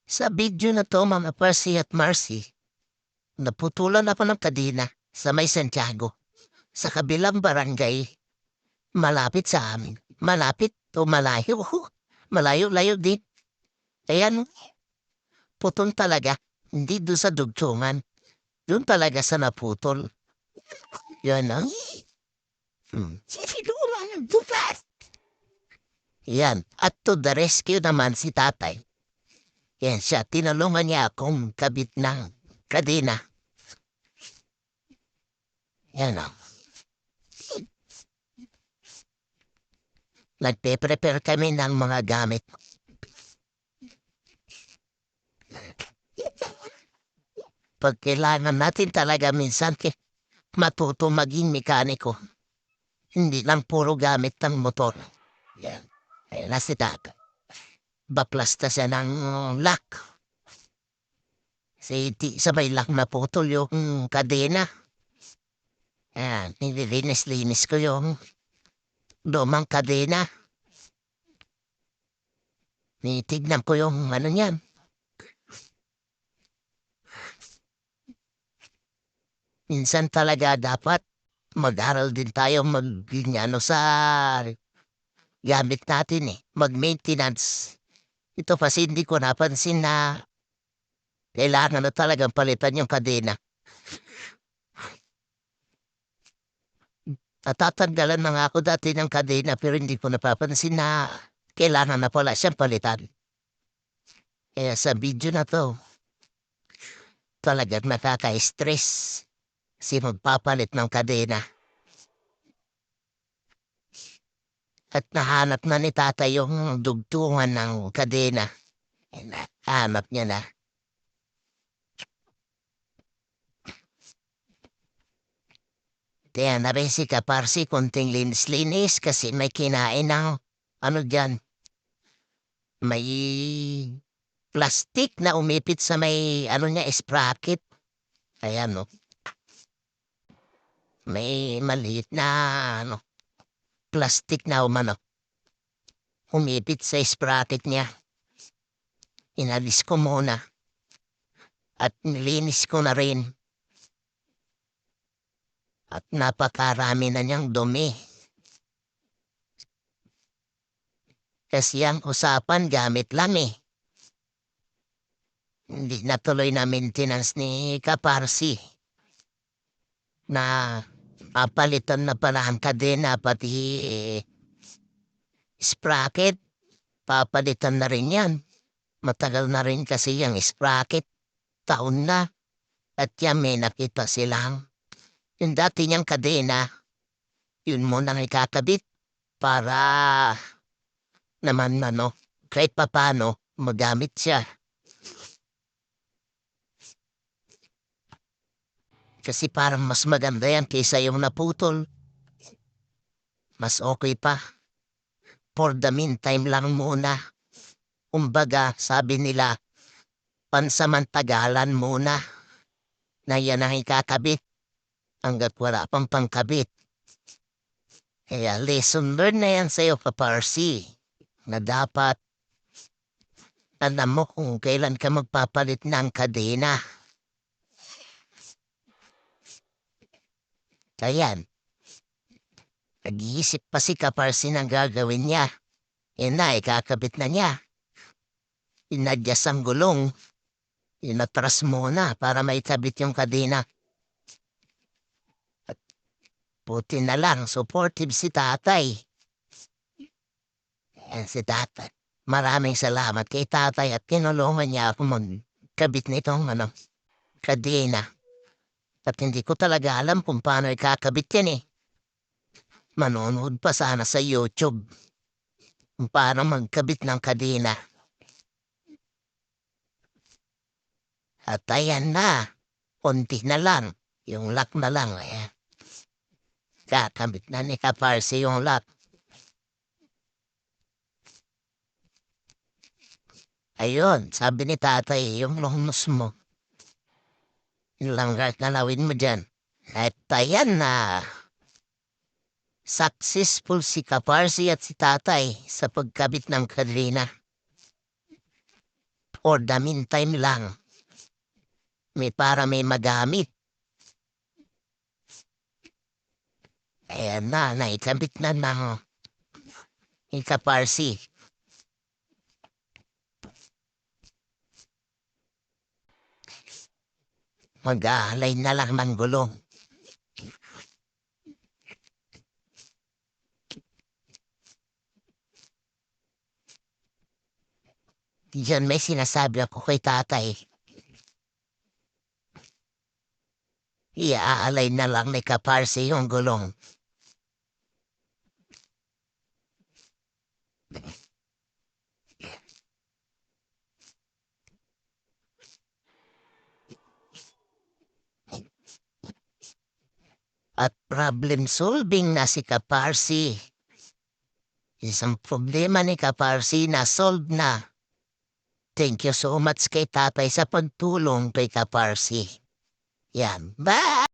Sa video na 'to, mga Percy at Marcy, naputulan ako ng kadena sa may Santiago, sa kabilang barangay, malapit sa amin. Malapit o malayo? Malayo-layo din. Ayan, putol talaga. Hindi dun sa dugtungan. Dun talaga sa naputol. Yan ang sinula ng butas. Yan. At to the rescue naman si tatay. Yan siya. Tinulungan niya akong kabit ng kadena. Yan o. Nagpe-prepare kami ng mga gamit. Pag kailangan natin talaga minsan matuto maging mekaniko. Hindi lang puro gamit ng motor. Yan. Ayan na si Tata. Baplasta siya ng lock. Sabay lock na putol yung kadena. Ayan, nililinis-linis ko yung lumang kadena. Nitignan ko yung ano niyan. Minsan talaga dapat mag-aral din tayo sa gamit natin mag-maintenance. Ito kasi hindi ko napansin na kailangan na talagang palitan yung kadena. Natatanggalan na nga ako dati ng kadena pero hindi ko napapansin na kailangan na pala siyang palitan. Kaya sa video na 'to, talagang nakaka-stress si magpapalit ng kadena. At nahanap na ni tatay yung dugtungan ng kadena. Nahanap niya na. Kaya na rin si Kaparsi konting linis-linis kasi may kinain ng ano dyan. May plastic na umipit sa may ano niya, sprocket. Ayan no. May maliit na plastic na umipit sa sprocket niya. Inalis ko muna. At nilinis ko na rin. At napakarami na niyang dumi. Kasi ang usapan gamit lang Hindi natuloy na maintenance ni Kaparsi. Na papalitan na pala ang kadena pati sprocket. Papalitan na rin yan. Matagal na rin kasi yung sprocket. Taon na. At yan may nakita silang yung dati niyang kadena, yun mo nang ikakabit para naman kahit papano magamit siya. Kasi parang mas maganda yan kaysa yung naputol. Mas okay pa. For the meantime lang muna. Kumbaga, sabi nila, pansamantagalan muna na yan ang ikakabit hanggat wala pang pangkabit. Kaya lesson learned na yan sa'yo, Kaparsi, na dapat alam mo kung kailan ka magpapalit ng kadena. Ayan, nag-iisip pa si Kaparsi ng gagawin niya. Yan na, ikakabit na niya. Inadyas ang gulong. Inatras muna para maikabit yung kadena. At buti na lang, supportive si tatay. Yan si tatay. Maraming salamat kay tatay at tinulungan niya ako magkabit nitong kadena. At hindi ko talaga alam kung paano ikakabit yan Manonood pa sana sa YouTube kung paano magkabit ng kadena. At ayan na, konti na lang, yung lock na lang. Kakabit na ni Kaparsi yung lock. Ayun, sabi ni tatay, yung lungs mo. Yung lang galawin mo dyan. At ayan na. Successful si Kaparsi at si tatay sa pagkabit ng kadena. For the meantime lang, para may magamit. Ayan na, naikabit na ng ikaparsi. Mag-aalay na lang ng gulong. Diyan may sinasabi ako kay tatay. Iaalay na lang ni Kaparsi yung gulong. At problem solving na si Kaparsi. Isang problema ni Kaparsi na solve na. Thank you so much kay tatay sa pagtulong kay Kaparsi. Yan. Bye!